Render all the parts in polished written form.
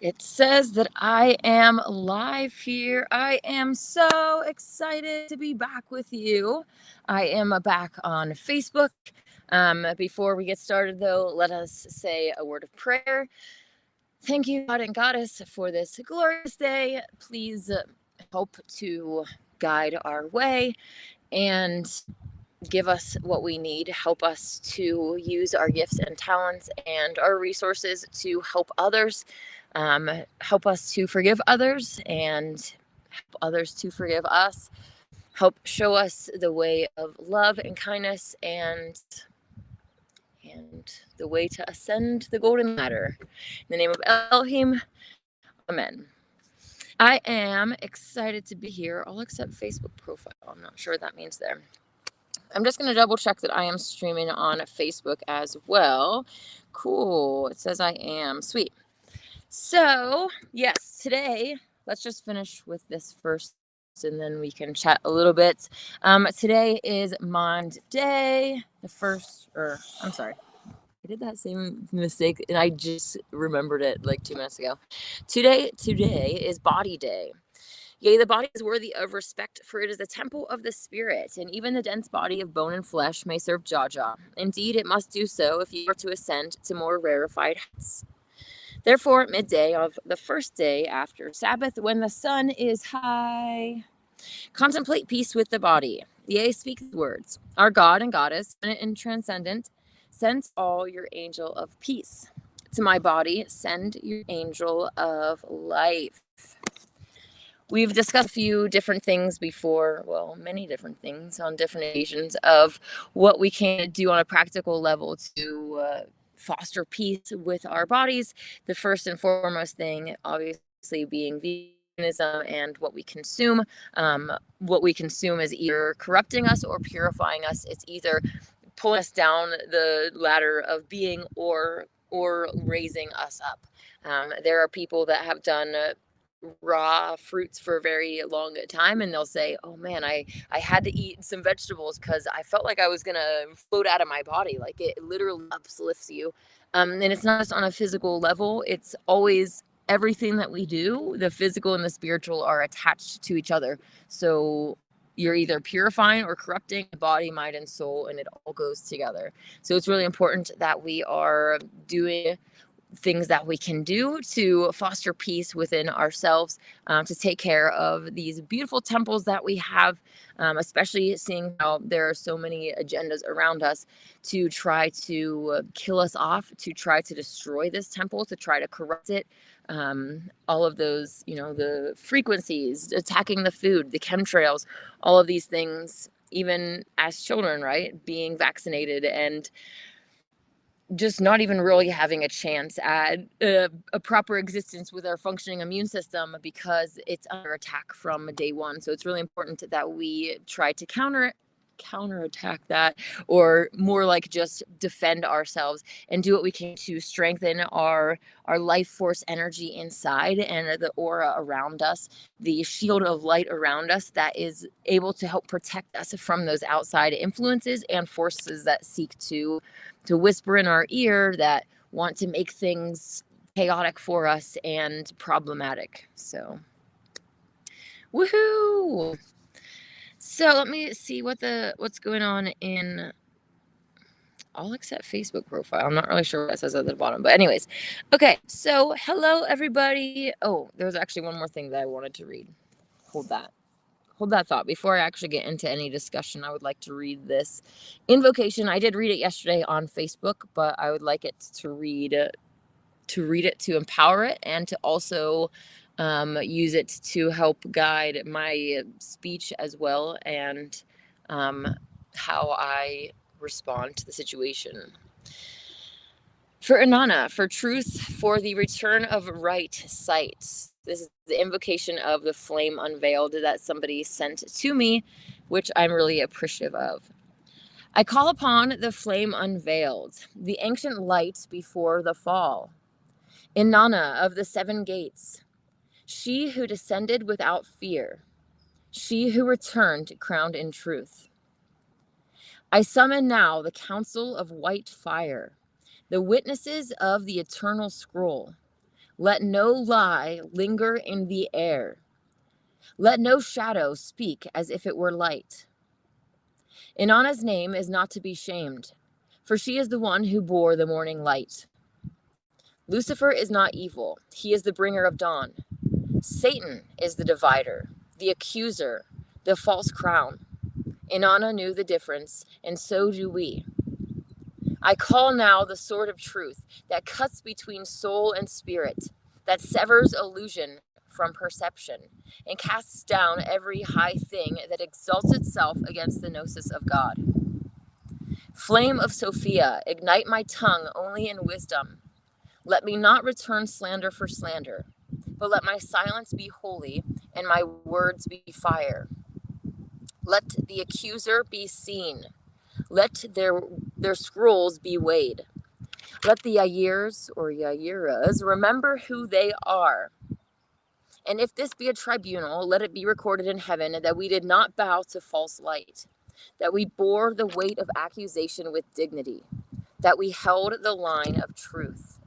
It says that I am live here. I am so excited to be back with you. I am back on Facebook. Before we get started, though, let us say a word of prayer. Thank you, God and Goddess, for this glorious day. Please help to guide our way and give us what we need. Help us to use our gifts and talents and our resources to help others. Help us to forgive others and help others to forgive us. Help show us the way of love and kindness and the way to ascend the golden ladder. In the name of Elohim, amen. I am excited to be here, all except Facebook profile. I'm not sure what that means there. I'm just going to double check that I am streaming on Facebook as well. Cool. It says I am. Sweet. So, yes, today, let's just finish with this first and then we can chat a little bit. Today is Monday, I'm sorry. I did that same mistake and I just remembered it like 2 minutes ago. Today is Body Day. Yea, the body is worthy of respect, for it is the temple of the spirit, and even the dense body of bone and flesh may serve Jaja. Indeed, it must do so if you are to ascend to more rarefied heights. Therefore, at midday of the first day after Sabbath, when the sun is high, contemplate peace with the body. Yea, speak the words. Our God and Goddess, infinite and transcendent, send all your angel of peace. To my body, send your angel of life. We've discussed a few different things before, well, many different things on different occasions of what we can do on a practical level to foster peace with our bodies. The first and foremost thing, obviously, being veganism and what we consume. What we consume is either corrupting us or purifying us. It's either pulling us down the ladder of being or raising us up. There are people that have done raw fruits for a very long time and they'll say, oh man, I had to eat some vegetables because I felt like I was gonna float out of my body. Like it literally uplifts you. And it's not just on a physical level, it's always everything that we do, the physical and the spiritual are attached to each other. So you're either purifying or corrupting the body, mind, and soul, and it all goes together. So it's really important that we are doing things that we can do to foster peace within ourselves, to take care of these beautiful temples that we have, especially seeing how there are so many agendas around us to try to kill us off, to try to destroy this temple, to try to corrupt it. All of those, the frequencies, attacking the food, the chemtrails, all of these things, even as children, right? Being vaccinated and just not even really having a chance at a proper existence with our functioning immune system because it's under attack from day one. So it's really important that we try to counterattack that, or more like just defend ourselves and do what we can to strengthen our life force energy inside and the aura around us, the shield of light around us that is able to help protect us from those outside influences and forces that seek to whisper in our ear, that want to make things chaotic for us and problematic. So woohoo. So let me see what's going on in all except Facebook profile. I'm not really sure what it says at the bottom, but anyways. Okay, so hello everybody. Oh, there's actually one more thing that I wanted to read. Hold that thought. Before I actually get into any discussion, I would like to read this invocation. I did read it yesterday on Facebook, but I would like it to read it to empower it and to also use it to help guide my speech as well, and how I respond to the situation. For Inanna, for truth, for the return of right sight. This is the invocation of the flame unveiled that somebody sent to me, which I'm really appreciative of. I call upon the flame unveiled, the ancient light before the fall. Inanna of the 7 gates, she who descended without fear, she who returned crowned in truth. I summon now the council of white fire, the witnesses of the eternal scroll. Let no lie linger in the air. Let no shadow speak as if it were light. Inanna's name is not to be shamed, for she is the one who bore the morning light. Lucifer is not evil, he is the bringer of dawn. Satan is the divider, the accuser, the false crown. Inanna knew the difference, and so do we. I call now the sword of truth that cuts between soul and spirit, that severs illusion from perception, and casts down every high thing that exalts itself against the gnosis of God. Flame of Sophia, ignite my tongue only in wisdom. Let me not return slander for slander, but let my silence be holy and my words be fire. Let the accuser be seen. Let their scrolls be weighed. Let the Yayirs or Yayiras remember who they are. And if this be a tribunal, let it be recorded in heaven that we did not bow to false light, that we bore the weight of accusation with dignity, that we held the line of truth.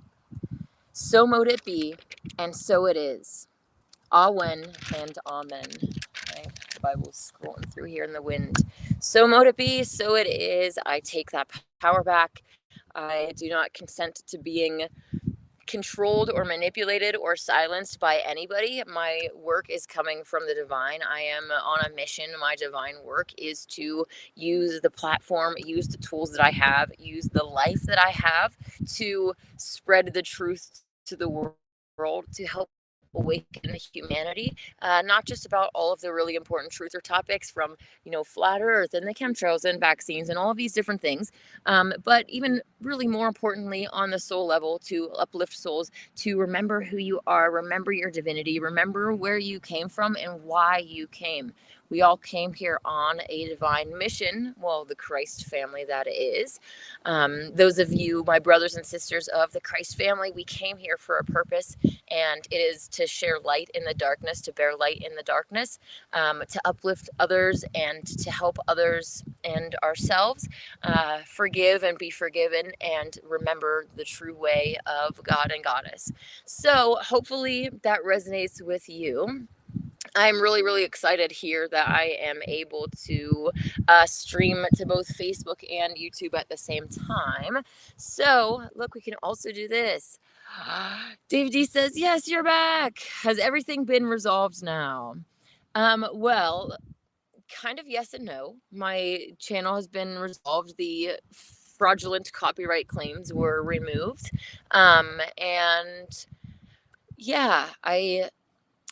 So mote it be, and so it is. Amen and amen. The Bible's scrolling through here in the wind. So mote it be, so it is. I take that power back. I do not consent to being controlled or manipulated or silenced by anybody. My work is coming from the divine. I am on a mission. My divine work is to use the platform, use the tools that I have, use the life that I have to spread the truth to the world, to help awaken humanity, not just about all of the really important truth or topics from, flat earth and the chemtrails and vaccines and all of these different things, but even really more importantly on the soul level, to uplift souls, to remember who you are, remember your divinity, remember where you came from and why you came. We all came here on a divine mission. Well, the Christ family, that is. Those of you, my brothers and sisters of the Christ family, we came here for a purpose, and it is to share light in the darkness, to bear light in the darkness, to uplift others and to help others and ourselves forgive and be forgiven and remember the true way of God and Goddess. So hopefully that resonates with you. I'm really, really excited here that I am able to stream to both Facebook and YouTube at the same time. So, look, we can also do this. Dave D says, yes, you're back. Has everything been resolved now? Well, kind of yes and no. My channel has been resolved. The fraudulent copyright claims were removed. And yeah, I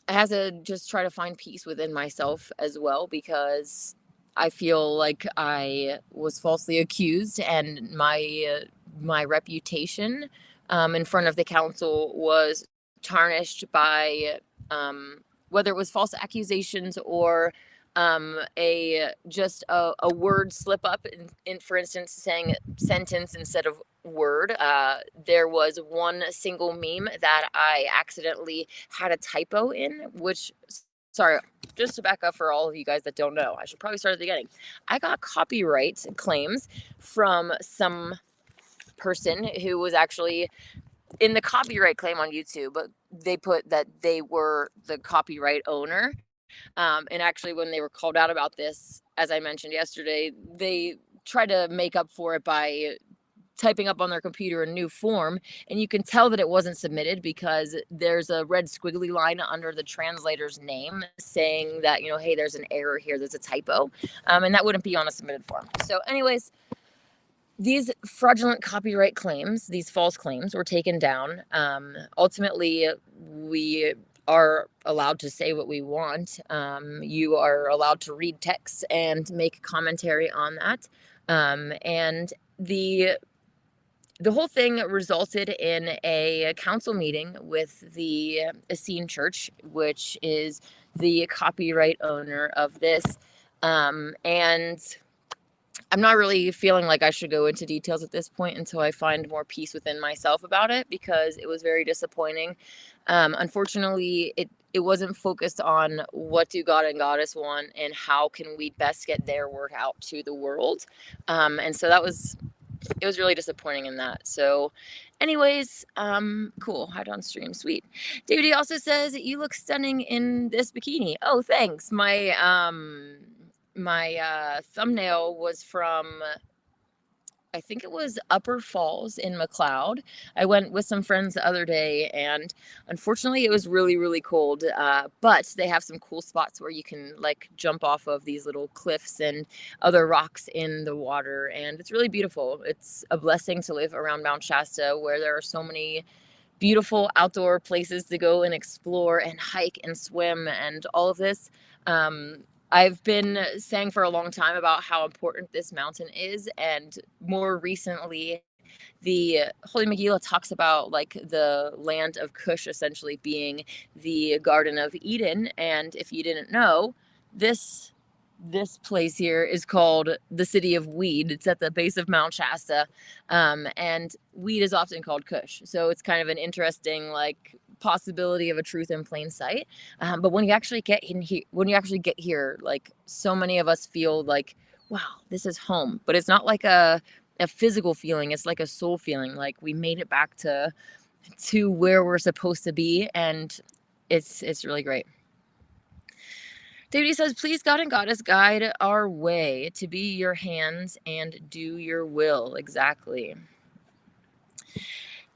had to just try to find peace within myself as well, because I feel like I was falsely accused, and my reputation in front of the council was tarnished by whether it was false accusations or a word slip up in for instance saying sentence instead of word. There was one single meme that I accidentally had a typo in, which, sorry, just to back up for all of you guys that don't know, I should probably start at the beginning. I got copyright claims from some person who was actually in the copyright claim on YouTube, but they put that they were the copyright owner. And actually, when they were called out about this, as I mentioned yesterday, they tried to make up for it by typing up on their computer a new form, and you can tell that it wasn't submitted because there's a red squiggly line under the translator's name saying that, hey, there's an error here, there's a typo, and that wouldn't be on a submitted form. So anyways, these fraudulent copyright claims, these false claims, were taken down. Ultimately, we are allowed to say what we want. You are allowed to read texts and make commentary on that. And the whole thing resulted in a council meeting with the Essene Church, which is the copyright owner of this. And I'm not really feeling like I should go into details at this point until I find more peace within myself about it, because it was very disappointing. Unfortunately, it wasn't focused on what do God and Goddess want and how can we best get their word out to the world. And so that was it was really disappointing in that. So anyways, cool. Hide on stream. Sweet. David also says, you look stunning in this bikini. Oh, thanks. My thumbnail was from, I think it was Upper Falls in McLeod. I went with some friends the other day, and unfortunately it was really, really cold. But they have some cool spots where you can like jump off of these little cliffs and other rocks in the water. And it's really beautiful. It's a blessing to live around Mount Shasta, where there are so many beautiful outdoor places to go and explore and hike and swim and all of this. I've been saying for a long time about how important this mountain is, and more recently, the Holy Megillah talks about like the land of Cush essentially being the Garden of Eden. And if you didn't know, this place here is called the City of Weed. It's at the base of Mount Shasta, and weed is often called Kush. So it's kind of an interesting like possibility of a truth in plain sight. But when you actually get here, like so many of us feel like, wow, this is home. But it's not like a physical feeling. It's like a soul feeling. Like we made it back to where we're supposed to be, and it's really great. David says, please God and Goddess guide our way to be your hands and do your will. Exactly.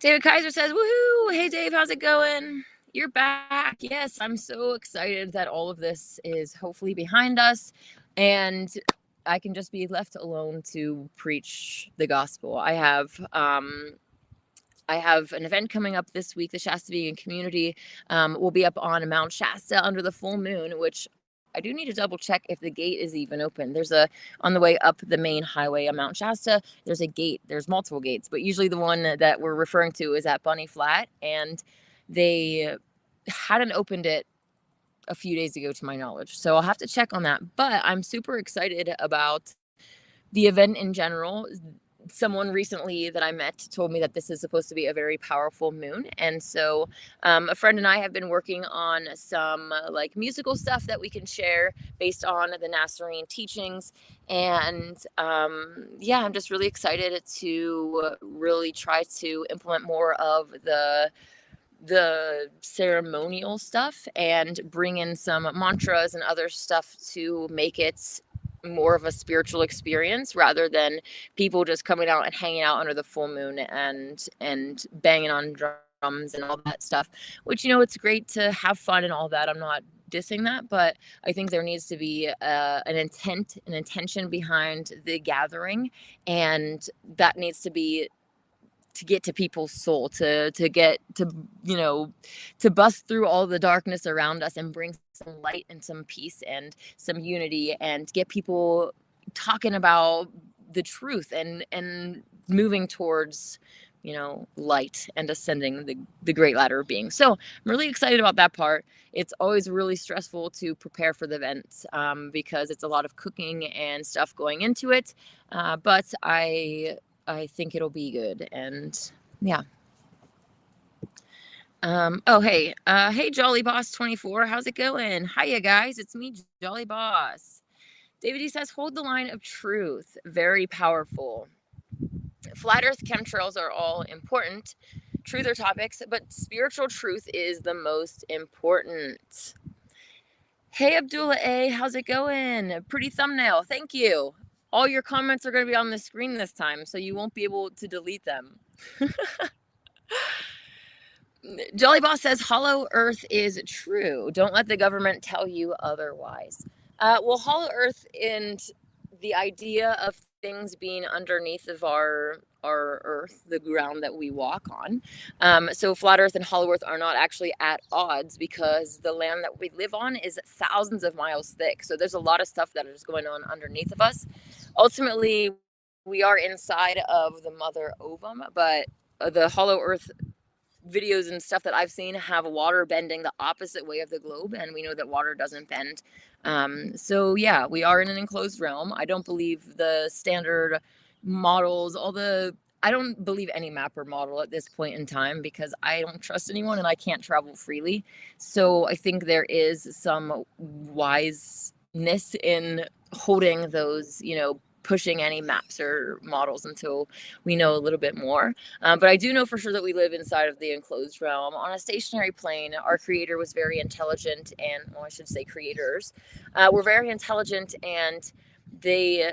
David Kaiser says, woohoo! Hey Dave, how's it going? You're back. Yes, I'm so excited that all of this is hopefully behind us and I can just be left alone to preach the gospel. I have an event coming up this week. The Shasta Vegan Community will be up on Mount Shasta under the full moon, which I do need to double check if the gate is even open. There's on the way up the main highway on Mount Shasta, there's a gate. There's multiple gates, but usually the one that we're referring to is at Bunny Flat, and they hadn't opened it a few days ago to my knowledge. So I'll have to check on that. But I'm super excited about the event in general. Someone recently that I met told me that this is supposed to be a very powerful moon. And so a friend and I have been working on some like musical stuff that we can share based on the Nazarene teachings. And yeah, I'm just really excited to really try to implement more of the ceremonial stuff and bring in some mantras and other stuff to make it more of a spiritual experience rather than people just coming out and hanging out under the full moon and banging on drums and all that stuff, which, you know, it's great to have fun and all that. I'm not dissing that, but I think there needs to be an intention behind the gathering, and that needs to be to get to people's soul, to get to, you know, to bust through all the darkness around us and bring some light and some peace and some unity and get people talking about the truth and moving towards, you know, light and ascending the great ladder of being. So I'm really excited about that part. It's always really stressful to prepare for the events because it's a lot of cooking and stuff going into it. But I think it'll be good. And yeah. Oh, hey, Jolly Boss 24. How's it going? Hiya, guys. It's me, Jolly Boss. David E says, hold the line of truth. Very powerful. Flat Earth chemtrails are all important. Truth are topics, but spiritual truth is the most important. Hey, Abdullah A. How's it going? Pretty thumbnail. Thank you. All your comments are going to be on the screen this time, so you won't be able to delete them. Jolly Boss says, Hollow Earth is true. Don't let the government tell you otherwise. Well, Hollow Earth and the idea of things being underneath of our Earth, the ground that we walk on. So Flat Earth and Hollow Earth are not actually at odds because the land that we live on is thousands of miles thick. So there's a lot of stuff that is going on underneath of us. Ultimately, we are inside of the mother ovum, but the Hollow Earth videos and stuff that I've seen have water bending the opposite way of the globe, and we know that water doesn't bend. So yeah, we are in an enclosed realm. I don't believe the standard models, I don't believe any map or model at this point in time because I don't trust anyone and I can't travel freely. So I think there is some wiseness in holding those, you know, pushing any maps or models until we know a little bit more. But I do know for sure that we live inside of the enclosed realm. On a stationary plane, our creator was very intelligent, and, well, I should say creators were very intelligent, and they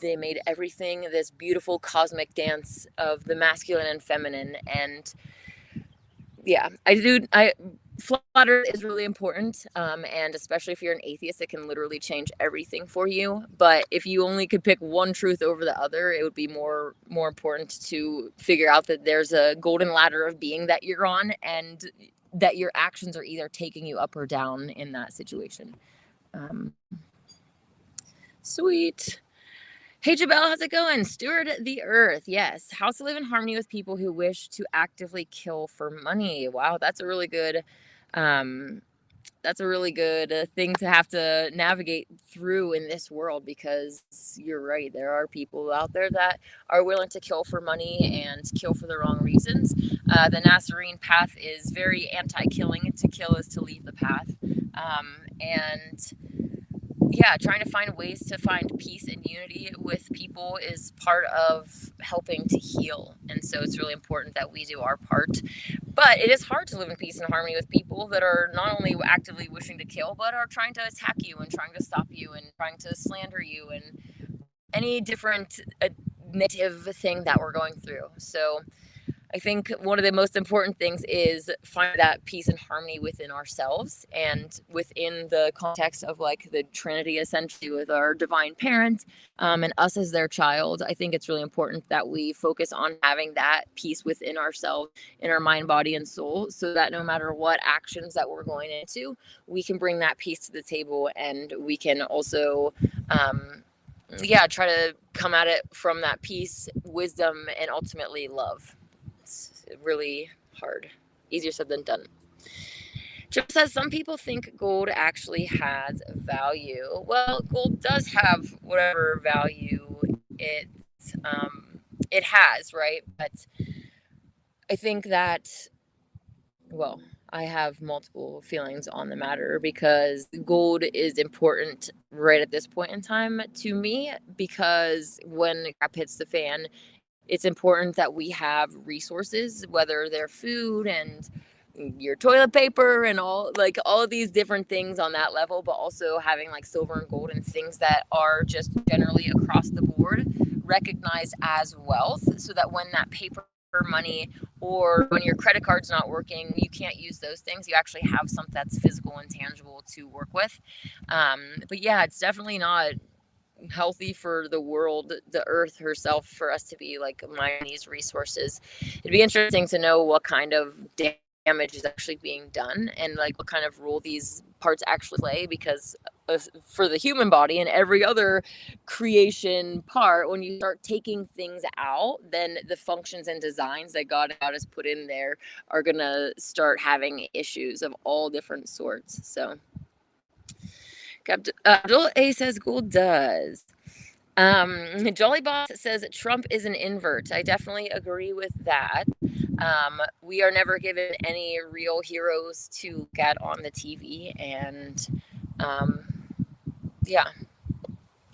made everything this beautiful cosmic dance of the masculine and feminine. And yeah, flat earth is really important, and especially if you're an atheist, it can literally change everything for you. But if you only could pick one truth over the other, it would be more important to figure out that there's a golden ladder of being that you're on, and that your actions are either taking you up or down in that situation. Sweet. Hey, Jabel, how's it going? Steward the earth. Yes. How to live in harmony with people who wish to actively kill for money. Wow, that's a really good thing to have to navigate through in this world, because you're right, there are people out there that are willing to kill for money and kill for the wrong reasons. The Nazarene path is very anti-killing. To kill is to leave the path. And yeah, trying to find ways to find peace and unity with people is part of helping to heal. And so it's really important that we do our part. But it is hard to live in peace and harmony with people that are not only actively wishing to kill, but are trying to attack you and trying to stop you and trying to slander you and any different negative thing that we're going through. So I think one of the most important things is find that peace and harmony within ourselves, and within the context of like the Trinity, essentially, with our divine parents, and us as their child. I think it's really important that we focus on having that peace within ourselves, in our mind, body, and soul, so that no matter what actions that we're going into, we can bring that peace to the table, and we can also try to come at it from that peace, wisdom, and ultimately love. It's really hard. Easier said than done. Joe says some people think gold actually has value. Well, gold does have whatever value it has, right? But I think that, well, I have multiple feelings on the matter, because gold is important right at this point in time to me, because when crap hits the fan, it's important that we have resources, whether they're food and your toilet paper and all of these different things on that level, but also having like silver and gold and things that are just generally across the board recognized as wealth, so that when that paper money or when your credit card's not working, you can't use those things. You actually have something that's physical and tangible to work with. But yeah, it's definitely not healthy for the world, the earth herself, for us to be like mining these resources. It'd be interesting to know what kind of damage is actually being done, and like what kind of role these parts actually play, because for the human body and every other creation part, when you start taking things out, then the functions and designs that God has put in there are gonna start having issues of all different sorts. So Abdul A says gold does. Jolly Boss says Trump is an invert. I definitely agree with that. We are never given any real heroes to get on the TV, and yeah.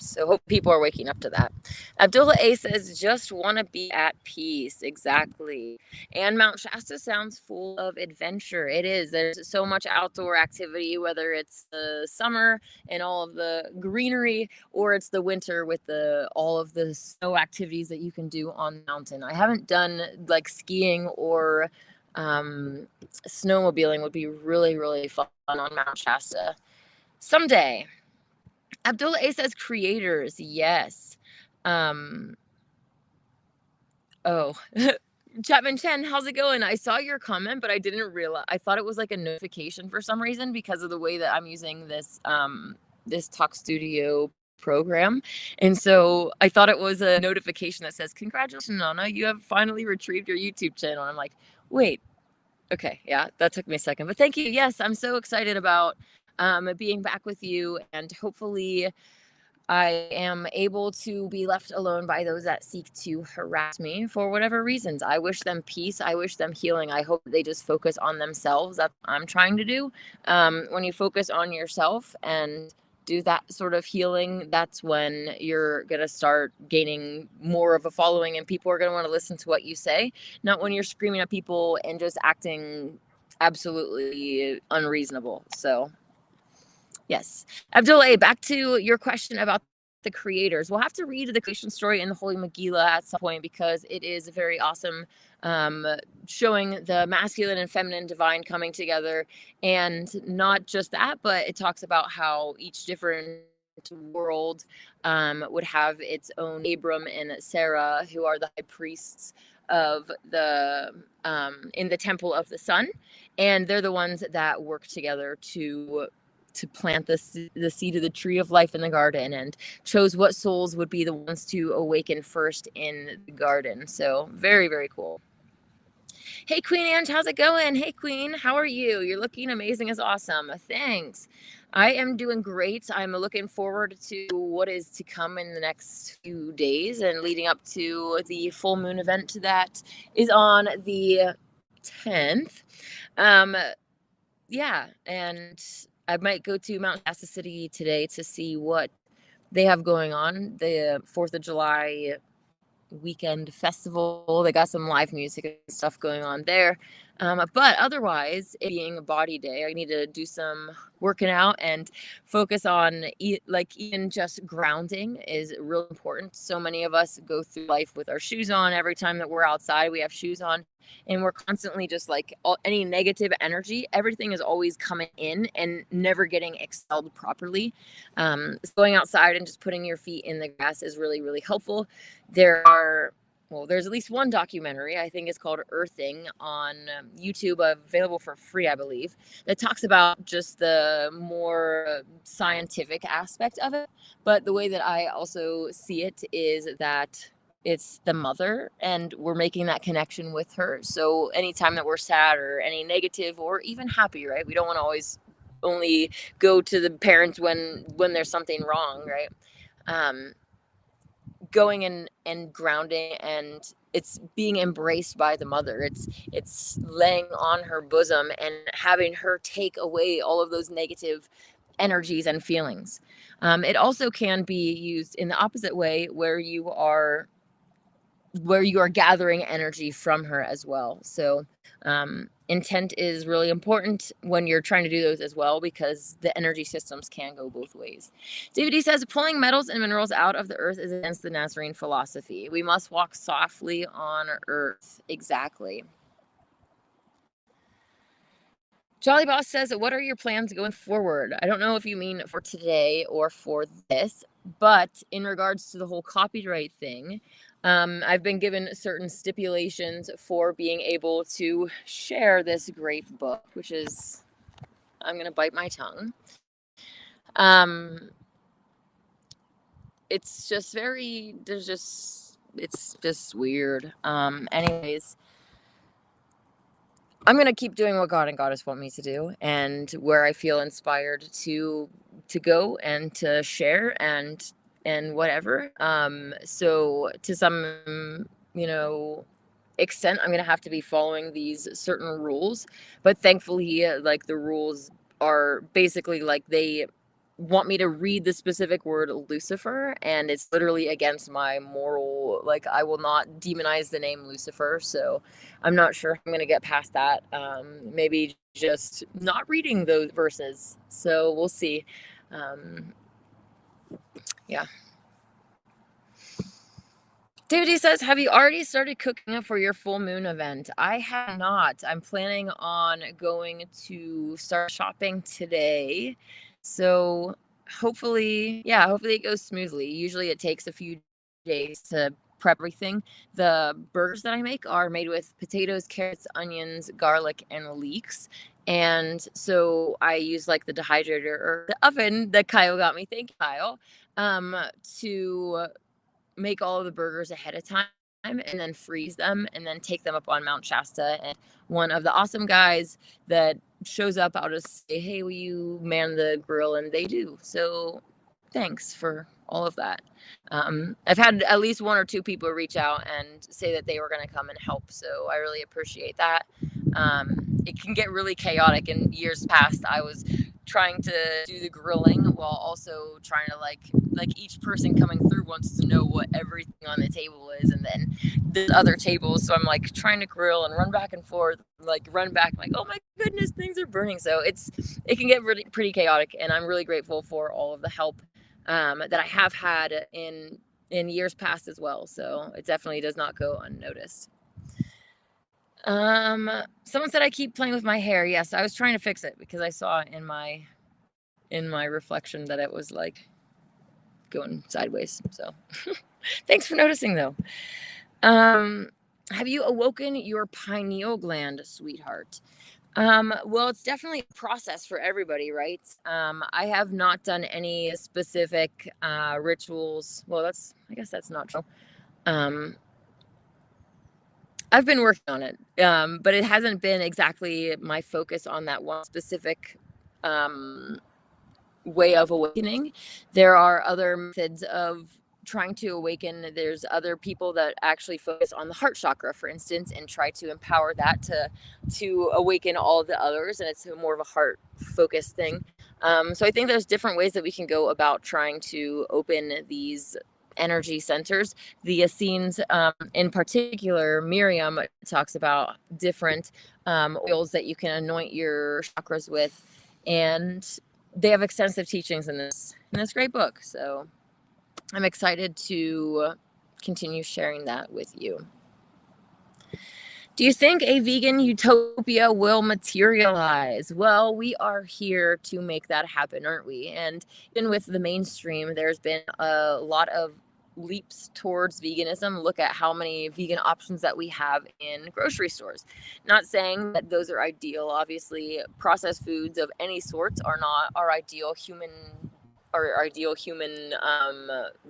So hope people are waking up to that. Abdullah A says, just want to be at peace. Exactly. And Mount Shasta sounds full of adventure. It is. There's so much outdoor activity, whether it's the summer and all of the greenery, or it's the winter with all of the snow activities that you can do on the mountain. I haven't done like skiing or snowmobiling. Would be really, really fun on Mount Shasta someday. Abdullah A says creators. Yes. Chapman Chen, how's it going? I saw your comment, but I didn't realize. I thought it was like a notification for some reason, because of the way that I'm using this Talk Studio program. And so I thought it was a notification that says, congratulations, Nana, you have finally retrieved your YouTube channel. I'm like, wait, okay, yeah, that took me a second, but thank you. Yes, I'm so excited about being back with you, and hopefully I am able to be left alone by those that seek to harass me for whatever reasons. I wish them peace. I wish them healing. I hope they just focus on themselves. That's what I'm trying to do. When you focus on yourself and do that sort of healing, that's when you're going to start gaining more of a following and people are going to want to listen to what you say, not when you're screaming at people and just acting absolutely unreasonable. So yes. Abdullah, back to your question about the creators. We'll have to read the creation story in the Holy Megillah at some point because it is very awesome, showing the masculine and feminine divine coming together. And not just that, but it talks about how each different world would have its own Abram and Sarah, who are the high priests of the in the temple of the sun, and they're the ones that work together to plant the seed of the tree of life in the garden, and chose what souls would be the ones to awaken first in the garden. So very, very cool. Hey, Queen Ange, how's it going? Hey, Queen, how are you? You're looking amazing. Is awesome. Thanks. I am doing great. I'm looking forward to what is to come in the next few days and leading up to the full moon event that is on the 10th. Yeah, and I might go to Mount Shasta City today to see what they have going on. The 4th of July weekend festival. They got some live music and stuff going on there. But otherwise, it being a body day, I need to do some working out and focus on even just grounding is real important. So many of us go through life with our shoes on. Every time that we're outside, we have shoes on, and we're constantly just any negative energy, everything is always coming in and never getting expelled properly. Going outside and just putting your feet in the grass is really, really helpful. There's at least one documentary, I think it's called Earthing, on YouTube, available for free, I believe, that talks about just the more scientific aspect of it. But the way that I also see it is that it's the mother and we're making that connection with her. So anytime that we're sad or any negative or even happy, right? We don't want to always only go to the parents when there's something wrong, right? Going and grounding, and it's being embraced by the mother. It's laying on her bosom and having her take away all of those negative energies and feelings. It also can be used in the opposite way, where you are gathering energy from her as well. So intent is really important when you're trying to do those as well, because the energy systems can go both ways. David D says, pulling metals and minerals out of the earth is against the Nazarene philosophy. We must walk softly on earth. Exactly. Jolly Boss says, what are your plans going forward? I don't know if you mean for today or for this, but in regards to the whole copyright thing, I've been given certain stipulations for being able to share this great book, which is, I'm going to bite my tongue. It's just it's just weird. Anyways, I'm going to keep doing what God and Goddess want me to do, and where I feel inspired to go and to share and whatever. So to some, extent, I'm going to have to be following these certain rules, but thankfully, the rules are basically they want me to read the specific word Lucifer, and it's literally against my moral, I will not demonize the name Lucifer. So I'm not sure if I'm going to get past that. Maybe just not reading those verses. So we'll see. Yeah. David says, have you already started cooking for your full moon event? I have not. I'm planning on going to start shopping today. So hopefully it goes smoothly. Usually it takes a few days to prep everything. The burgers that I make are made with potatoes, carrots, onions, garlic, and leeks. And so I use the dehydrator or the oven that Kyle got me. Thank you, Kyle. To make all of the burgers ahead of time and then freeze them and then take them up on Mount Shasta. And one of the awesome guys that shows up, I'll just say, hey, will you man the grill? And they do. So thanks for all of that. I've had at least one or two people reach out and say that they were going to come and help. So I really appreciate that. it can get really chaotic. In years past, I was trying to do the grilling while also trying to like each person coming through wants to know what everything on the table is, and then there's other tables, so I'm like trying to grill and run back and forth, like run back, like, oh my goodness, things are burning. So it can get really pretty chaotic, and I'm really grateful for all of the help that I have had in years past as well. So it definitely does not go unnoticed. Someone said I keep playing with my hair. Yes, I was trying to fix it because I saw in my reflection that it was like going sideways. So thanks for noticing though. Have you awoken your pineal gland, sweetheart? Well, it's definitely a process for everybody, right? I have not done any specific rituals. Well, I guess that's not true. I've been working on it, but it hasn't been exactly my focus on that one specific way of awakening. There are other methods of trying to awaken. There's other people that actually focus on the heart chakra, for instance, and try to empower that to awaken all the others, and it's more of a heart focused thing. So I think there's different ways that we can go about trying to open these energy centers. The Essenes, in particular, Miriam talks about different oils that you can anoint your chakras with, and they have extensive teachings in this great book. So I'm excited to continue sharing that with you. Do you think a vegan utopia will materialize? Well, we are here to make that happen, aren't we? And even with the mainstream, there's been a lot of leaps towards veganism. Look at how many vegan options that we have in grocery stores. Not saying that those are ideal. Obviously, processed foods of any sort are not our ideal human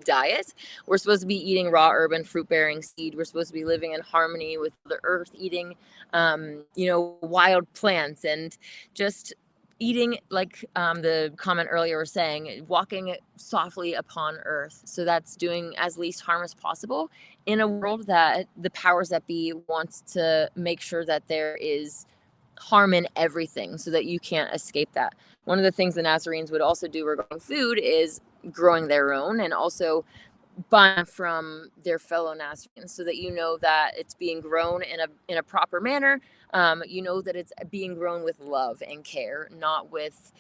diet. We're supposed to be eating raw herb and fruit bearing seed. We're supposed to be living in harmony with the earth, eating wild plants, and just eating, like the comment earlier was saying, walking softly upon earth. So that's doing as least harm as possible in a world that the powers that be wants to make sure that there is harm in everything so that you can't escape that. One of the things the Nazarenes would also do regarding food is growing their own, and also buying from their fellow Nazarenes, so that you know that it's being grown in a proper manner. You know that it's being grown with love and care, not with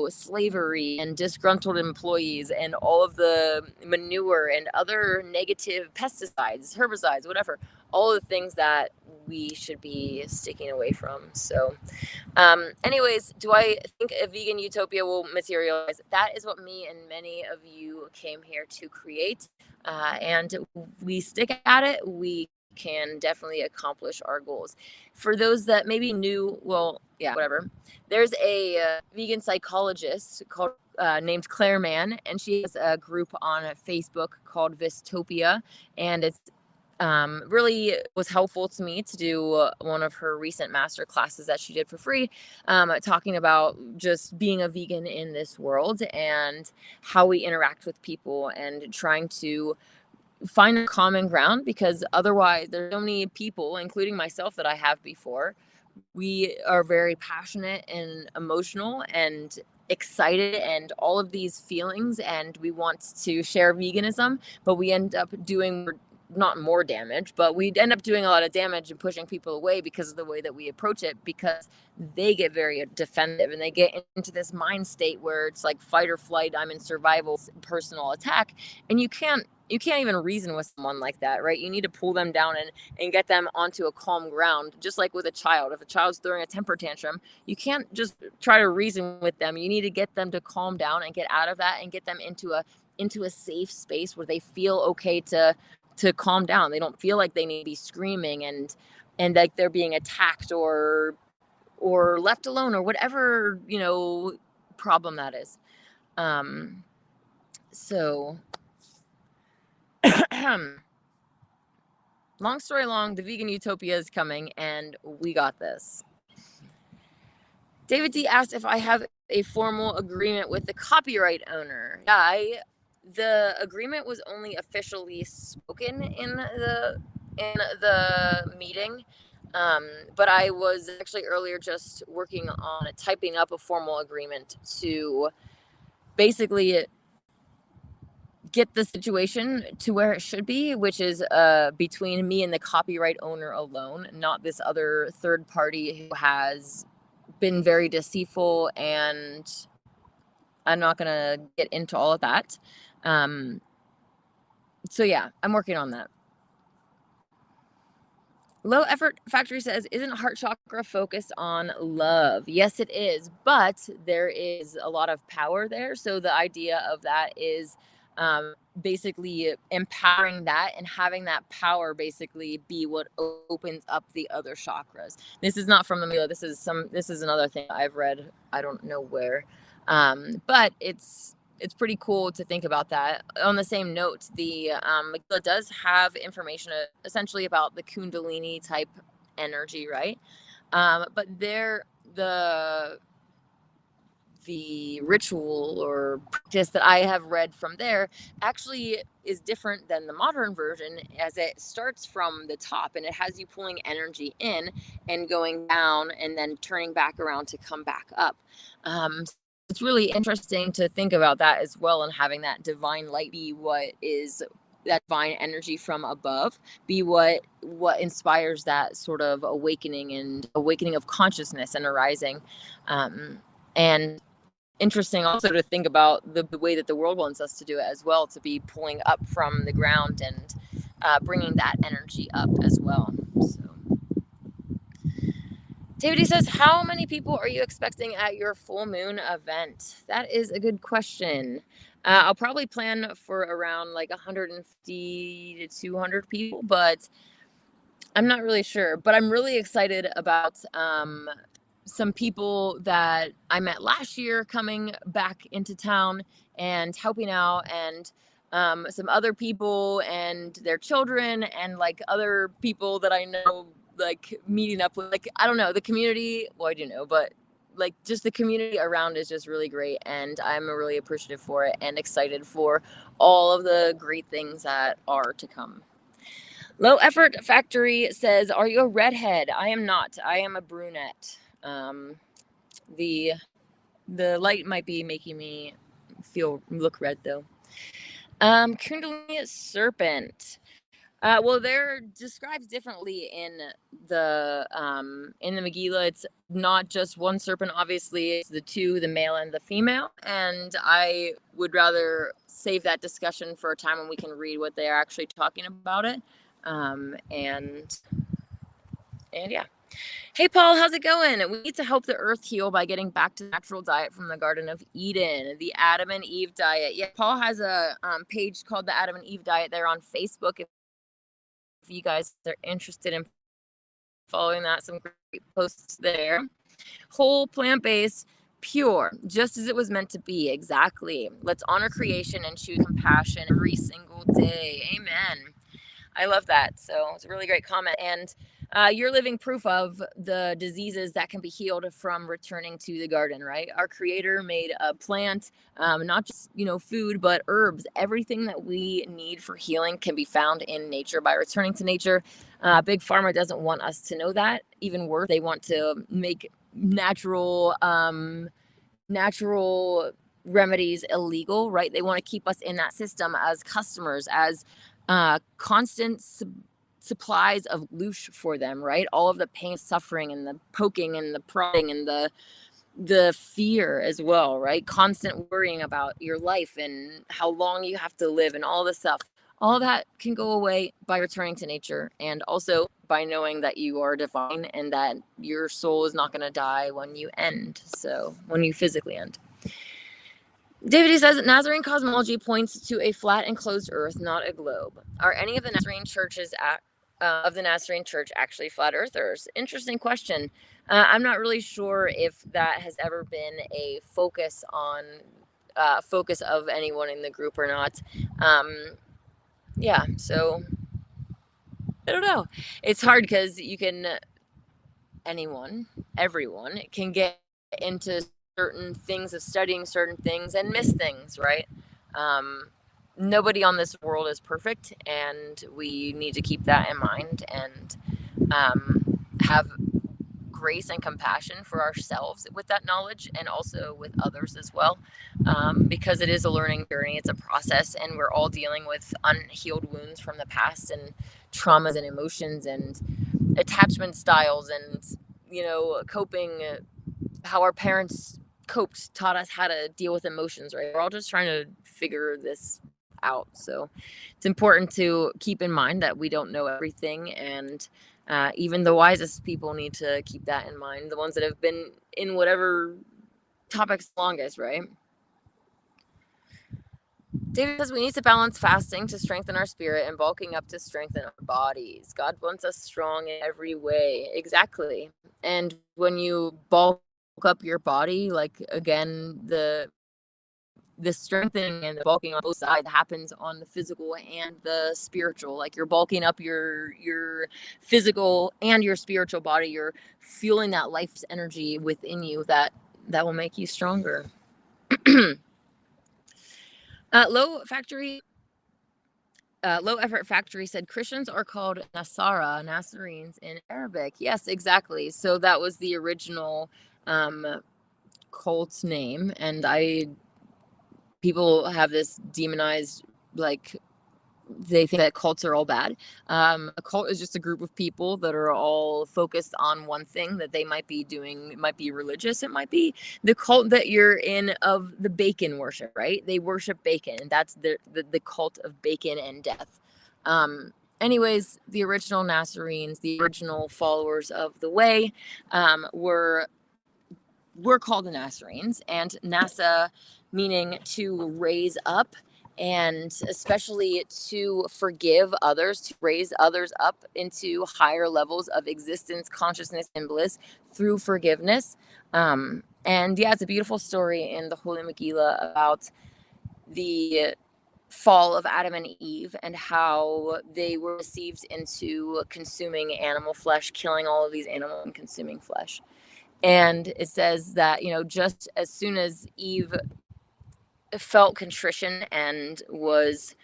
slavery and disgruntled employees and all of the manure and other negative pesticides, herbicides, whatever, all the things that we should be sticking away from. So anyways, do I think a vegan utopia will materialize? That is what me and many of you came here to create, and we stick at it, we can definitely accomplish our goals. For those that maybe knew, well, yeah, whatever. There's a vegan psychologist called named Claire Mann, and she has a group on Facebook called Vistopia, and it's really was helpful to me to do one of her recent master classes that she did for free, talking about just being a vegan in this world and how we interact with people, and trying to find a common ground, because otherwise there's so many people, including myself, that I have before. We are very passionate and emotional and excited and all of these feelings, and we want to share veganism, but we end up doing not more damage, but we end up doing a lot of damage and pushing people away because of the way that we approach it, because they get very defensive and they get into this mind state where it's like fight or flight, I'm in survival, personal attack, and you can't even reason with someone like that, right? You need to pull them down and get them onto a calm ground, just like with a child. If a child's throwing a temper tantrum, you can't just try to reason with them. You need to get them to calm down and get out of that and get them into a safe space where they feel okay to calm down. They don't feel like they need to be screaming and like they're being attacked or left alone or whatever, problem that is. So long story long, the vegan utopia is coming and we got this. David D asked if I have a formal agreement with the copyright owner. Yeah, the agreement was only officially spoken in the meeting. But I was actually earlier just working on typing up a formal agreement to basically get the situation to where it should be, which is between me and the copyright owner alone, not this other third party who has been very deceitful, and I'm not going to get into all of that. So yeah, I'm working on that. Low Effort Factory says, isn't heart chakra focused on love? Yes, it is, but there is a lot of power there. So the idea of that is basically empowering that and having that power basically be what opens up the other chakras. This is not from the Mila. This is another thing I've read. I don't know where, but it's pretty cool to think about that. On the same note, the Megillah does have information essentially about the Kundalini type energy, right? But the ritual or practice that I have read from there actually is different than the modern version, as it starts from the top and it has you pulling energy in and going down and then turning back around to come back up. It's really interesting to think about that as well, and having that divine light be what is that divine energy from above, be what inspires that sort of awakening of consciousness and arising. And interesting also to think about the way that the world wants us to do it as well, to be pulling up from the ground and bringing that energy up as well. So David says, how many people are you expecting at your full moon event? That is a good question. I'll probably plan for around like 150 to 200 people, but I'm not really sure. But I'm really excited about some people that I met last year coming back into town and helping out, and some other people and their children, and like other people that I know, like meeting up with, like, I don't know, the community. Well, I do know, but like just the community around is just really great, and I'm really appreciative for it and excited for all of the great things that are to come. Low Effort Factory says, are you a redhead? I am not. I am a brunette. The light might be making me look red though. Kundalini Serpent. Well, they're described differently in the Megillah. It's not just one serpent, obviously. It's the two, the male and the female. And I would rather save that discussion for a time when we can read what they are actually talking about it. And yeah. Hey, Paul, how's it going? We need to help the earth heal by getting back to the natural diet from the Garden of Eden, the Adam and Eve diet. Yeah, Paul has a page called the Adam and Eve diet there on Facebook. If you guys are interested in following that, some great posts there. Whole, plant-based, pure, just as it was meant to be. Exactly. Let's honor creation and choose compassion every single day. Amen. I love that. So it's a really great comment. And you're living proof of the diseases that can be healed from returning to the garden, right? Our creator made a plant, not just, food, but herbs. Everything that we need for healing can be found in nature by returning to nature. Big Pharma doesn't want us to know that. Even worse, they want to make natural remedies illegal, right? They want to keep us in that system as customers, as constant supplies of loosh for them, right? All of the pain, suffering, and the poking and the prodding and the fear as well, right? Constant worrying about your life and how long you have to live and all this stuff. All that can go away by returning to nature, and also by knowing that you are divine and that your soul is not going to die when you end. So when you physically end. David says Nazarene cosmology points to a flat enclosed earth, not a globe. Are any of the Nazarene churches of the Nazarene Church actually flat earthers? Interesting question. I'm not really sure if that has ever been a focus of anyone in the group or not. Yeah, so I don't know. It's hard because everyone can get into certain things of studying certain things and miss things, right? Nobody on this world is perfect, and we need to keep that in mind. And have grace and compassion for ourselves with that knowledge, and also with others as well, because it is a learning journey. It's a process, and we're all dealing with unhealed wounds from the past, and traumas and emotions and attachment styles, and coping, how our parents coped, taught us how to deal with emotions, right? We're all just trying to figure this out. So it's important to keep in mind that we don't know everything, and even the wisest people need to keep that in mind, the ones that have been in whatever topics longest, right? David says we need to balance fasting to strengthen our spirit and bulking up to strengthen our bodies. God wants us strong in every way. Exactly. And when you bulk up your body, like, again, the strengthening and the bulking on both sides happens on the physical and the spiritual. Like, you're bulking up your physical and your spiritual body. You're fueling that life's energy within you that will make you stronger. Low Effort Factory said Christians are called Nasara, Nazarenes in Arabic. Yes, exactly. So that was the original cult's name, and people have this demonized, like, they think that cults are all bad. A cult is just a group of people that are all focused on one thing that they might be doing. It might be religious. It might be the cult that you're in of the bacon worship, right? They worship bacon, and that's the cult of bacon and death. Anyways, the original Nazarenes, the original followers of the way, were called the Nazarenes, and NASA meaning to raise up, and especially to forgive others, to raise others up into higher levels of existence, consciousness, and bliss through forgiveness. And yeah, it's a beautiful story in the Holy Megillah about the fall of Adam and Eve and how they were deceived into consuming animal flesh, killing all of these animals and consuming flesh. And it says that, just as soon as Eve felt contrition and was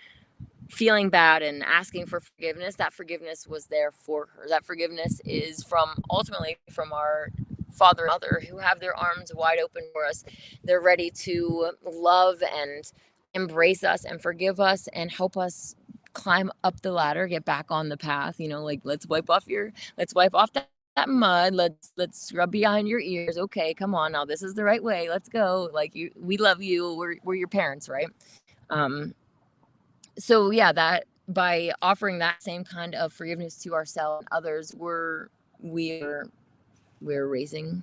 feeling bad and asking for forgiveness, that forgiveness was there for her. That forgiveness is ultimately from our Father and Mother, who have their arms wide open for us. They're ready to love and embrace us and forgive us and help us climb up the ladder, get back on the path. Like, let's wipe off that mud, let's scrub behind your ears. Okay, come on now, this is the right way, let's go. Like, we love you, we're your parents, right? So yeah, that by offering that same kind of forgiveness to ourselves and others, we're raising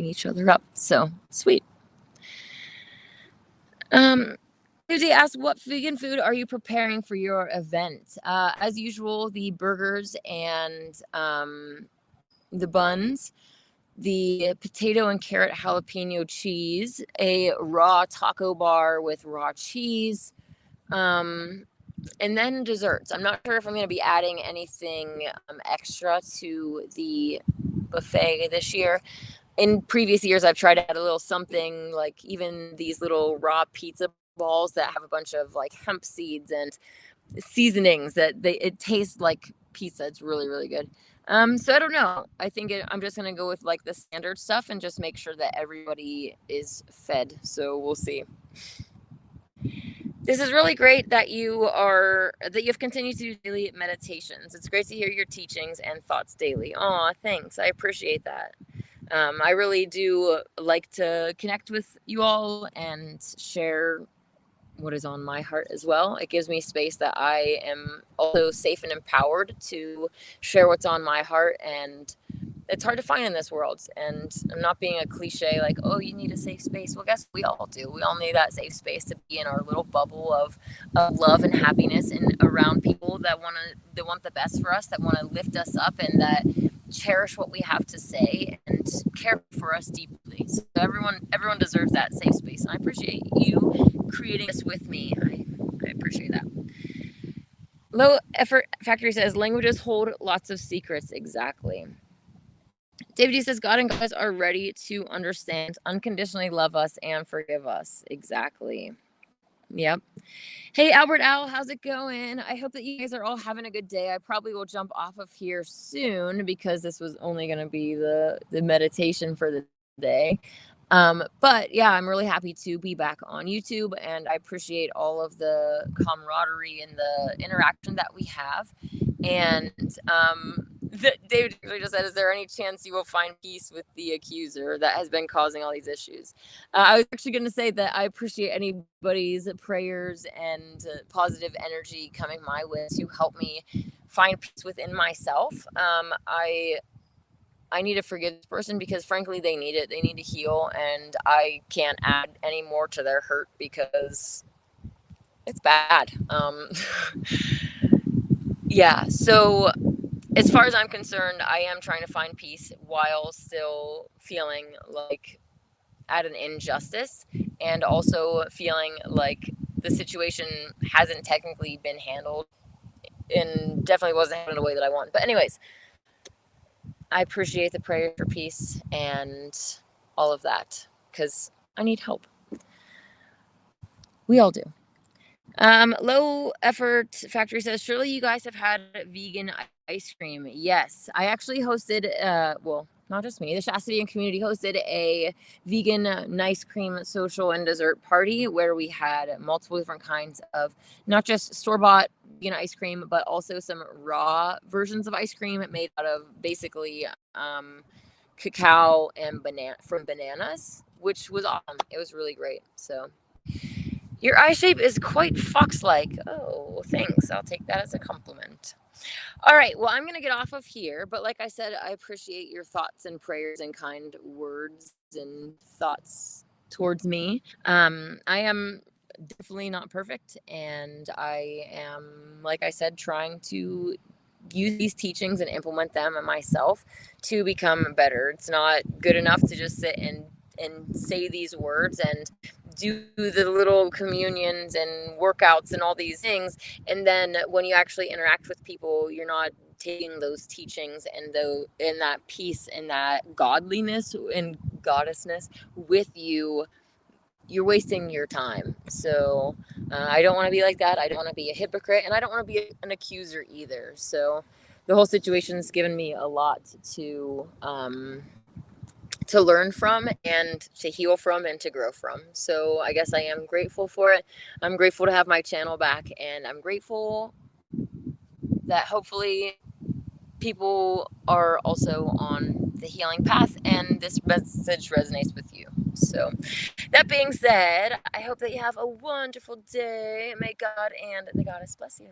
each other up. So sweet. Susie asked, what vegan food are you preparing for your event? As usual, the burgers and the buns, the potato and carrot jalapeno cheese, a raw taco bar with raw cheese, and then desserts. I'm not sure if I'm going to be adding anything extra to the buffet this year. In previous years, I've tried to add a little something, like even these little raw pizza balls that have a bunch of like hemp seeds and seasonings that it tastes like pizza. It's really, really good. So I don't know. I think I'm just going to go with like the standard stuff and just make sure that everybody is fed. So we'll see. This is really great that you've continued to do daily meditations. It's great to hear your teachings and thoughts daily. Aw, thanks. I appreciate that. I really do like to connect with you all and share what is on my heart as well. It gives me space that I am also safe and empowered to share what's on my heart, and it's hard to find in this world. And I'm not being a cliche like, oh, you need a safe space. Well, guess we all do. We all need that safe space to be in our little bubble of love and happiness, and around people that want the best for us, that want to lift us up, and that cherish what we have to say and care for us deeply. So everyone deserves that safe space, and I appreciate you creating this with me. I appreciate that. Low Effort Factory says languages hold lots of secrets. Exactly. David D says God and guys are ready to understand, unconditionally love us, and forgive us. Exactly. Yep. Hey, Albert Owl, how's it going? I hope that you guys are all having a good day. I probably will jump off of here soon because this was only going to be the meditation for the day. But yeah, I'm really happy to be back on YouTube, and I appreciate all of the camaraderie and the interaction that we have. And David just said, is there any chance you will find peace with the accuser that has been causing all these issues? I was actually going to say that I appreciate anybody's prayers and positive energy coming my way to help me find peace within myself. I need to forgive this person because frankly they need it. They need to heal, and I can't add any more to their hurt because it's bad. Yeah, so as far as I'm concerned, I am trying to find peace while still feeling like at an injustice, and also feeling like the situation hasn't technically been handled and definitely wasn't handled in a way that I want. But anyways, I appreciate the prayer for peace and all of that because I need help. We all do. Low Effort Factory says, surely you guys have had vegan ice cream. Yes, I actually hosted, well, not just me, the Shasta community hosted a vegan ice cream social and dessert party where we had multiple different kinds of not just store-bought vegan ice cream, but also some raw versions of ice cream made out of basically cacao and bananas, which was awesome. It was really great. So your eye shape is quite fox-like. Oh, thanks. I'll take that as a compliment. All right. Well, I'm going to get off of here. But like I said, I appreciate your thoughts and prayers and kind words and thoughts towards me. I am definitely not perfect. And I am, like I said, trying to use these teachings and implement them in myself to become better. It's not good enough to just sit and say these words and do the little communions and workouts and all these things, and then when you actually interact with people, you're not taking those teachings and that peace and that godliness and goddessness with you. You're wasting your time. So I don't want to be like that. I don't want to be a hypocrite, and I don't want to be an accuser either. So the whole situation's given me a lot to learn from and to heal from and to grow from. So I guess I am grateful for it. I'm grateful to have my channel back, and I'm grateful that hopefully people are also on the healing path and this message resonates with you. So that being said, I hope that you have a wonderful day. May God and the goddess bless you.